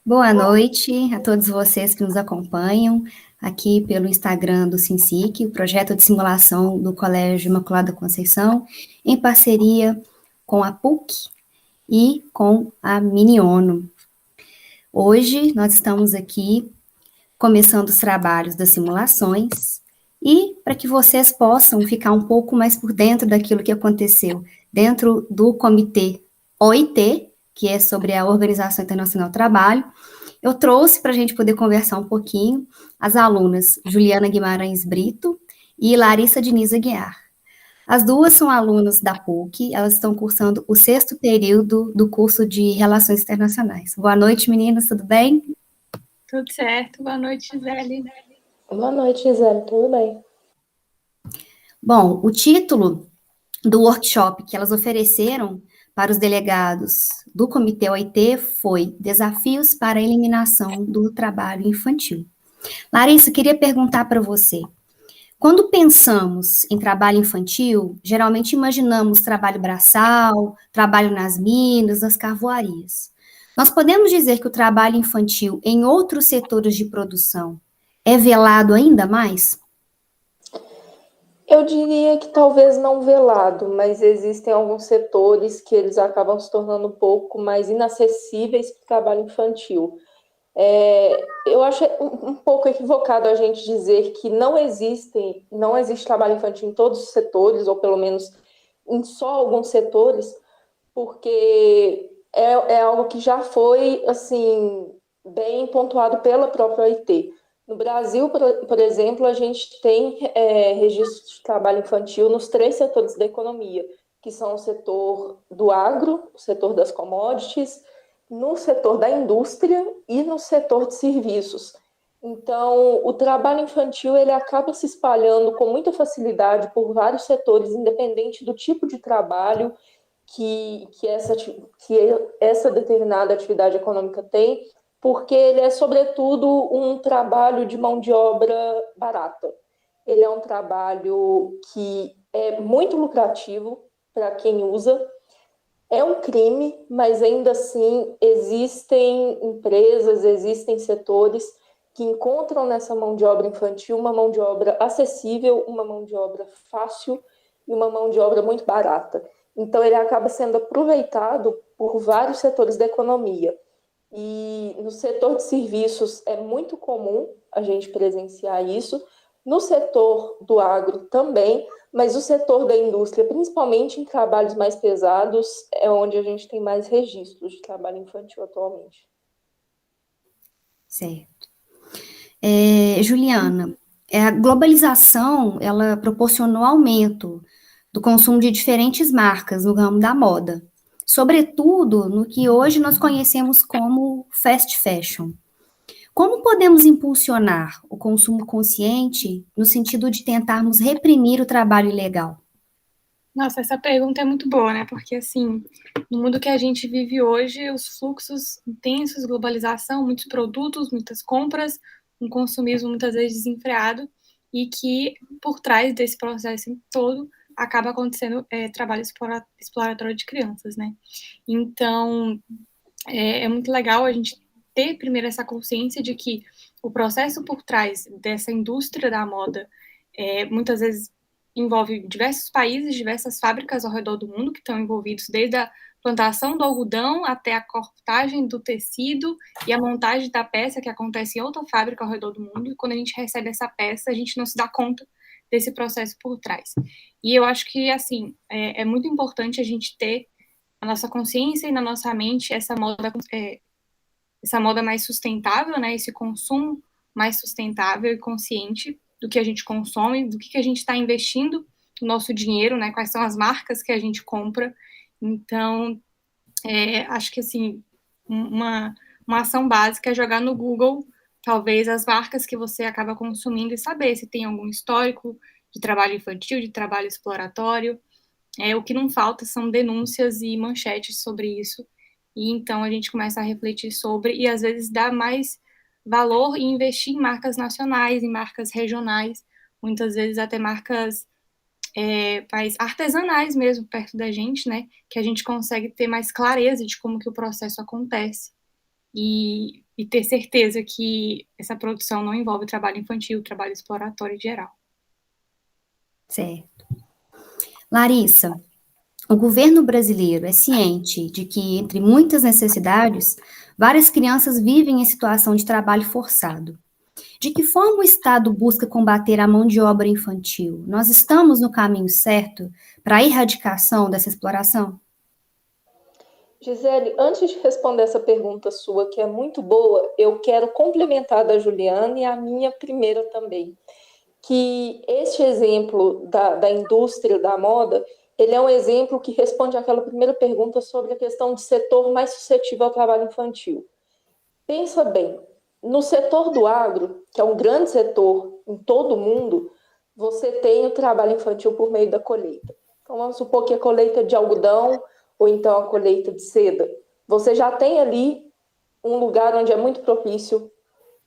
Boa noite a todos vocês que nos acompanham aqui pelo Instagram do SINSIC, o projeto de simulação do Colégio Imaculada Conceição, em parceria com a PUC e com a Miniono. Hoje nós estamos aqui começando os trabalhos das simulações e para que vocês possam ficar um pouco mais por dentro daquilo que aconteceu dentro do comitê OIT, que é sobre a Organização Internacional do Trabalho. Eu trouxe para a gente poder conversar um pouquinho as alunas Juliana Guimarães Brito e Larissa Diniz Aguiar. As duas são alunas da PUC, elas estão cursando o 6º período do curso de Relações Internacionais. Boa noite, meninas, tudo bem? Tudo certo. Boa noite, Gisele. Boa noite, Gisele, tudo bem? Bom, o título do workshop que elas ofereceram para os delegados do Comitê OIT foi Desafios para a Eliminação do Trabalho Infantil. Larissa, queria perguntar para você, quando pensamos em trabalho infantil, geralmente imaginamos trabalho braçal, trabalho nas minas, nas carvoarias. Nós podemos dizer que o trabalho infantil em outros setores de produção é velado ainda mais? Eu diria que talvez não velado, mas existem alguns setores que eles acabam se tornando um pouco mais inacessíveis para o trabalho infantil. Eu acho um pouco equivocado a gente dizer que não existe trabalho infantil em todos os setores, ou pelo menos em só alguns setores, porque é algo que já foi assim bem pontuado pela própria OIT. No Brasil, por exemplo, a gente tem registro de trabalho infantil nos 3 setores da economia, que são o setor do agro, o setor das commodities, no setor da indústria e no setor de serviços. Então, o trabalho infantil ele acaba se espalhando com muita facilidade por vários setores, independente do tipo de trabalho que essa determinada atividade econômica tem, porque ele é, sobretudo, um trabalho de mão de obra barata. Ele é um trabalho que é muito lucrativo para quem usa, é um crime, mas ainda assim existem empresas, existem setores que encontram nessa mão de obra infantil uma mão de obra acessível, uma mão de obra fácil e uma mão de obra muito barata. Então, ele acaba sendo aproveitado por vários setores da economia. E no setor de serviços é muito comum a gente presenciar isso, no setor do agro também, mas o setor da indústria, principalmente em trabalhos mais pesados, é onde a gente tem mais registros de trabalho infantil atualmente. Certo. Juliana, a globalização, ela proporcionou aumento do consumo de diferentes marcas no ramo da moda, sobretudo no que hoje nós conhecemos como fast fashion. Como podemos impulsionar o consumo consciente no sentido de tentarmos reprimir o trabalho ilegal? Nossa, essa pergunta é muito boa, né? Porque, assim, no mundo que a gente vive hoje, os fluxos intensos, globalização, muitos produtos, muitas compras, um consumismo muitas vezes desenfreado, e que por trás desse processo todo acaba acontecendo trabalho exploratório de crianças, né? Então, é muito legal a gente ter primeiro essa consciência de que o processo por trás dessa indústria da moda muitas vezes envolve diversos países, diversas fábricas ao redor do mundo que estão envolvidos desde a plantação do algodão até a cortagem do tecido e a montagem da peça que acontece em outra fábrica ao redor do mundo. E quando a gente recebe essa peça, a gente não se dá conta desse processo por trás. E eu acho que, assim, é muito importante a gente ter na nossa consciência e na nossa mente essa moda mais sustentável, né? Esse consumo mais sustentável e consciente do que a gente consome, do que a gente está investindo o nosso dinheiro, né? Quais são as marcas que a gente compra. Então, acho que assim, uma ação básica é jogar no Google, talvez, as marcas que você acaba consumindo e saber se tem algum histórico de trabalho infantil, de trabalho exploratório. O que não falta são denúncias e manchetes sobre isso. E então a gente começa a refletir sobre e às vezes dar mais valor e investir em marcas nacionais, em marcas regionais, muitas vezes até marcas mais artesanais mesmo perto da gente, né? Que a gente consegue ter mais clareza de como que o processo acontece. E e ter certeza que essa produção não envolve trabalho infantil, trabalho exploratório em geral. Certo. Larissa, o governo brasileiro é ciente de que, entre muitas necessidades, várias crianças vivem em situação de trabalho forçado. De que forma o Estado busca combater a mão de obra infantil? Nós estamos no caminho certo para a erradicação dessa exploração? Gisele, antes de responder essa pergunta sua, que é muito boa, eu quero complementar da Juliana e a minha primeira também. Que este exemplo da indústria da moda, ele é um exemplo que responde àquela primeira pergunta sobre a questão de setor mais suscetível ao trabalho infantil. Pensa bem, no setor do agro, que é um grande setor em todo o mundo, você tem o trabalho infantil por meio da colheita. Então, vamos supor que a colheita de algodão ou então a colheita de seda. Você já tem ali um lugar onde é muito propício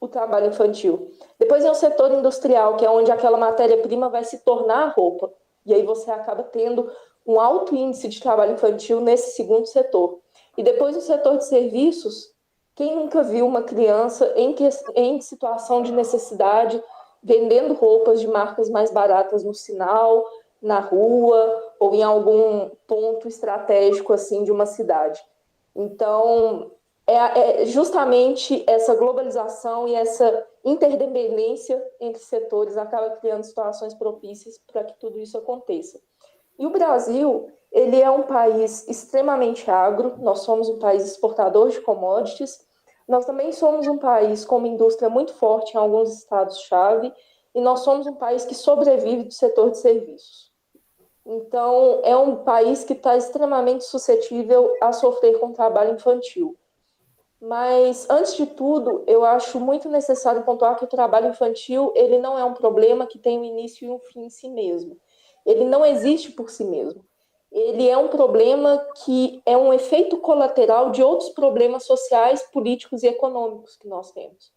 o trabalho infantil. Depois é o setor industrial, que é onde aquela matéria-prima vai se tornar a roupa. E aí você acaba tendo um alto índice de trabalho infantil nesse segundo setor. E depois o setor de serviços, quem nunca viu uma criança em situação de necessidade vendendo roupas de marcas mais baratas no sinal, na rua ou em algum ponto estratégico assim de uma cidade? Então, é justamente essa globalização e essa interdependência entre setores acaba criando situações propícias para que tudo isso aconteça. E o Brasil, ele é um país extremamente agro, nós somos um país exportador de commodities, nós também somos um país com uma indústria muito forte em alguns estados-chave, e nós somos um país que sobrevive do setor de serviços. Então, é um país que está extremamente suscetível a sofrer com trabalho infantil. Mas, antes de tudo, eu acho muito necessário pontuar que o trabalho infantil ele não é um problema que tem um início e um fim em si mesmo. Ele não existe por si mesmo. Ele é um problema que é um efeito colateral de outros problemas sociais, políticos e econômicos que nós temos.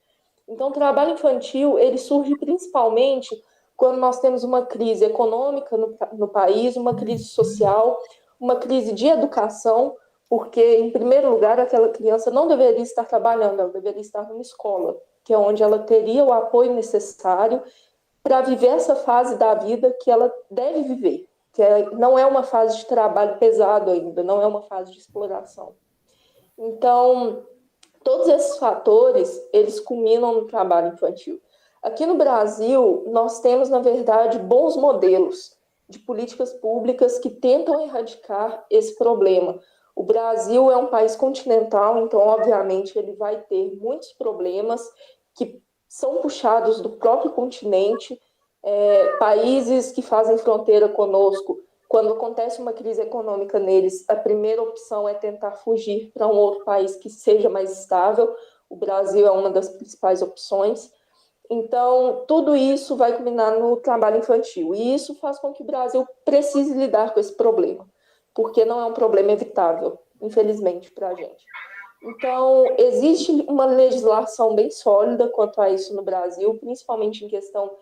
Então, o trabalho infantil ele surge principalmente quando nós temos uma crise econômica no país, uma crise social, uma crise de educação, porque, em primeiro lugar, aquela criança não deveria estar trabalhando, ela deveria estar numa escola, que é onde ela teria o apoio necessário para viver essa fase da vida que ela deve viver, que não é uma fase de trabalho pesado ainda, não é uma fase de exploração. Então, todos esses fatores, eles culminam no trabalho infantil. Aqui no Brasil, nós temos, na verdade, bons modelos de políticas públicas que tentam erradicar esse problema. O Brasil é um país continental, então, obviamente, ele vai ter muitos problemas que são puxados do próprio continente, países que fazem fronteira conosco. Quando acontece uma crise econômica neles, a primeira opção é tentar fugir para um outro país que seja mais estável. O Brasil é uma das principais opções. Então, tudo isso vai culminar no trabalho infantil. E isso faz com que o Brasil precise lidar com esse problema, porque não é um problema evitável, infelizmente, para a gente. Então, existe uma legislação bem sólida quanto a isso no Brasil, principalmente em questão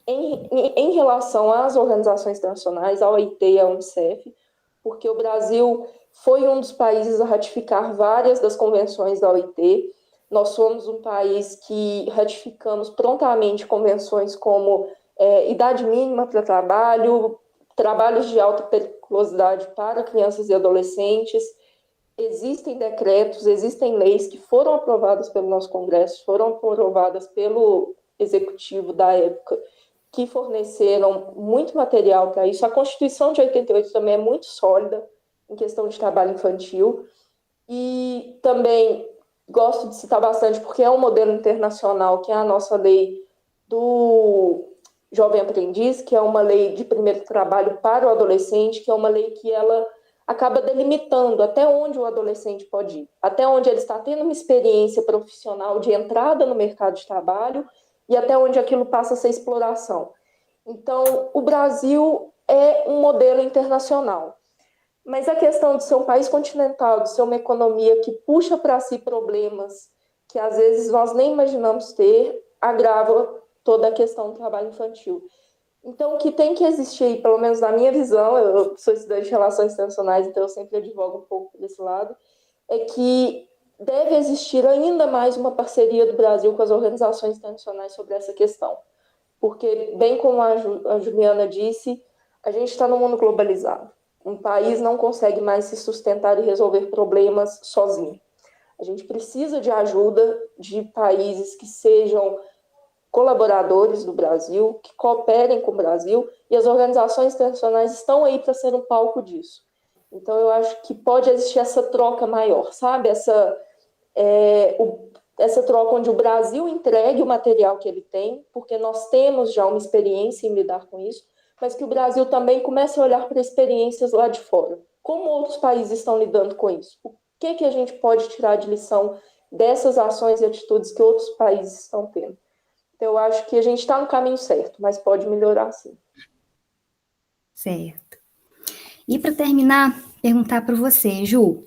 em relação às organizações internacionais, à OIT e à Unicef, porque o Brasil foi um dos países a ratificar várias das convenções da OIT. Nós somos um país que ratificamos prontamente convenções como idade mínima para trabalho, trabalhos de alta periculosidade para crianças e adolescentes. Existem decretos, existem leis que foram aprovadas pelo nosso Congresso, foram aprovadas pelo Executivo da época, que forneceram muito material para isso. A Constituição de 88 também é muito sólida em questão de trabalho infantil. E também gosto de citar bastante, porque é um modelo internacional, que é a nossa lei do Jovem Aprendiz, que é uma lei de primeiro trabalho para o adolescente, que é uma lei que ela acaba delimitando até onde o adolescente pode ir, até onde ele está tendo uma experiência profissional de entrada no mercado de trabalho e até onde aquilo passa a ser exploração. Então, o Brasil é um modelo internacional. Mas a questão de ser um país continental, de ser uma economia que puxa para si problemas que às vezes nós nem imaginamos ter, agrava toda a questão do trabalho infantil. Então, o que tem que existir, pelo menos na minha visão, eu sou estudante de relações internacionais, então eu sempre advogo um pouco por esse lado, é que deve existir ainda mais uma parceria do Brasil com as organizações internacionais sobre essa questão. Porque, bem como a Juliana disse, a gente está num mundo globalizado. Um país não consegue mais se sustentar e resolver problemas sozinho. A gente precisa de ajuda de países que sejam colaboradores do Brasil, que cooperem com o Brasil, e as organizações internacionais estão aí para ser um palco disso. Então, eu acho que pode existir essa troca maior, sabe? Essa troca onde o Brasil entregue o material que ele tem, porque nós temos já uma experiência em lidar com isso, mas que o Brasil também comece a olhar para experiências lá de fora. Como outros países estão lidando com isso? O que a gente pode tirar de lição dessas ações e atitudes que outros países estão tendo? Então, eu acho que a gente está no caminho certo, mas pode melhorar sim. Certo. E para terminar, perguntar para você, Ju,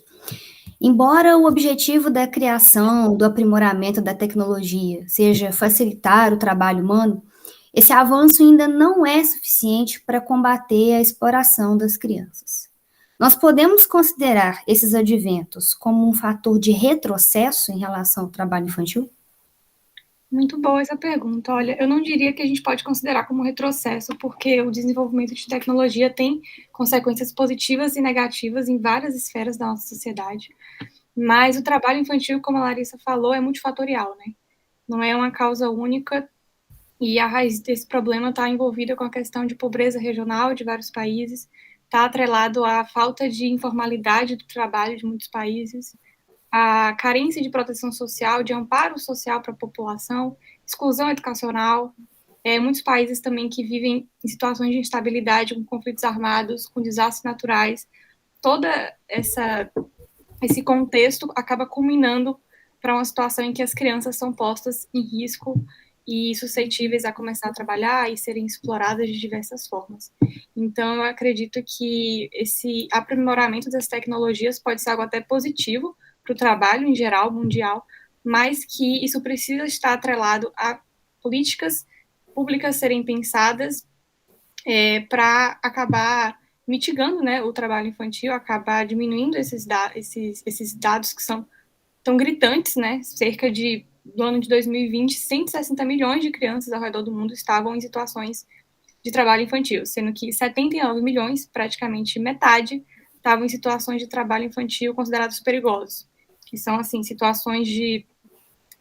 embora o objetivo da criação, do aprimoramento da tecnologia seja facilitar o trabalho humano, esse avanço ainda não é suficiente para combater a exploração das crianças. Nós podemos considerar esses adventos como um fator de retrocesso em relação ao trabalho infantil? Muito boa essa pergunta. Olha, eu não diria que a gente pode considerar como retrocesso, porque o desenvolvimento de tecnologia tem consequências positivas e negativas em várias esferas da nossa sociedade. Mas o trabalho infantil, como a Larissa falou, é multifatorial, né? Não é uma causa única, e a raiz desse problema está envolvida com a questão de pobreza regional de vários países, está atrelado à falta de informalidade do trabalho de muitos países, a carência de proteção social, de amparo social para a população, exclusão educacional, muitos países também que vivem em situações de instabilidade, com conflitos armados, com desastres naturais. Toda esse contexto acaba culminando para uma situação em que as crianças são postas em risco e suscetíveis a começar a trabalhar e serem exploradas de diversas formas. Então, eu acredito que esse aprimoramento das tecnologias pode ser algo até positivo para o trabalho em geral, mundial, mas que isso precisa estar atrelado a políticas públicas serem pensadas para acabar mitigando, né, o trabalho infantil, acabar diminuindo esses dados que são tão gritantes, né? Cerca de, no ano de 2020, 160 milhões de crianças ao redor do mundo estavam em situações de trabalho infantil, sendo que 79 milhões, praticamente metade, estavam em situações de trabalho infantil considerados perigosos, que são, assim, situações de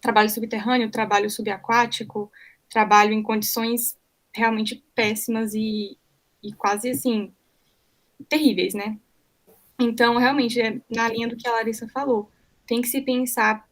trabalho subterrâneo, trabalho subaquático, trabalho em condições realmente péssimas e quase, assim, terríveis, né? Então, realmente, na linha do que a Larissa falou, tem que se pensar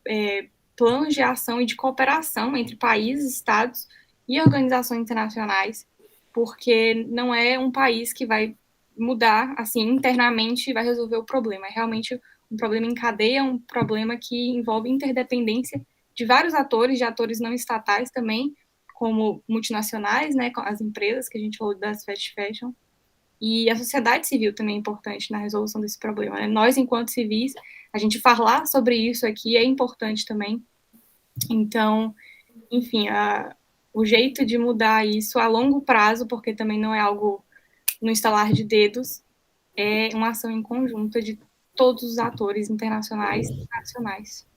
planos de ação e de cooperação entre países, estados e organizações internacionais, porque não é um país que vai mudar, assim, internamente e vai resolver o problema. É realmente um problema em cadeia, um problema que envolve interdependência de vários atores, de atores não estatais também, como multinacionais, né, as empresas que a gente falou das fast fashion, e a sociedade civil também é importante na resolução desse problema, né? Nós, enquanto civis, a gente falar sobre isso aqui é importante também. Então, enfim, o jeito de mudar isso a longo prazo, porque também não é algo no estalar de dedos, é uma ação em conjunta de todos os atores internacionais e nacionais.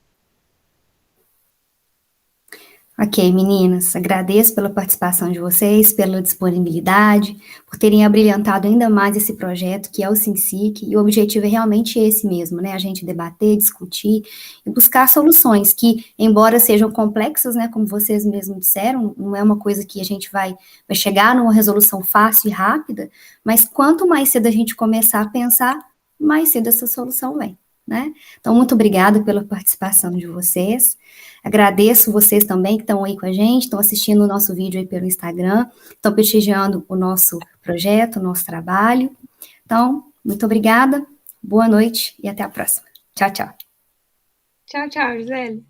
Ok, meninas, agradeço pela participação de vocês, pela disponibilidade, por terem abrilhantado ainda mais esse projeto, que é o SINSIC, e o objetivo é realmente esse mesmo, né, a gente debater, discutir e buscar soluções que, embora sejam complexas, né, como vocês mesmos disseram, não é uma coisa que a gente vai chegar numa resolução fácil e rápida, mas quanto mais cedo a gente começar a pensar, mais cedo essa solução vem, né? Então, muito obrigada pela participação de vocês. Agradeço vocês também que estão aí com a gente, estão assistindo o nosso vídeo aí pelo Instagram, estão prestigiando o nosso projeto, o nosso trabalho. Então, muito obrigada, boa noite e até a próxima. Tchau, tchau. Tchau, tchau, Gisele.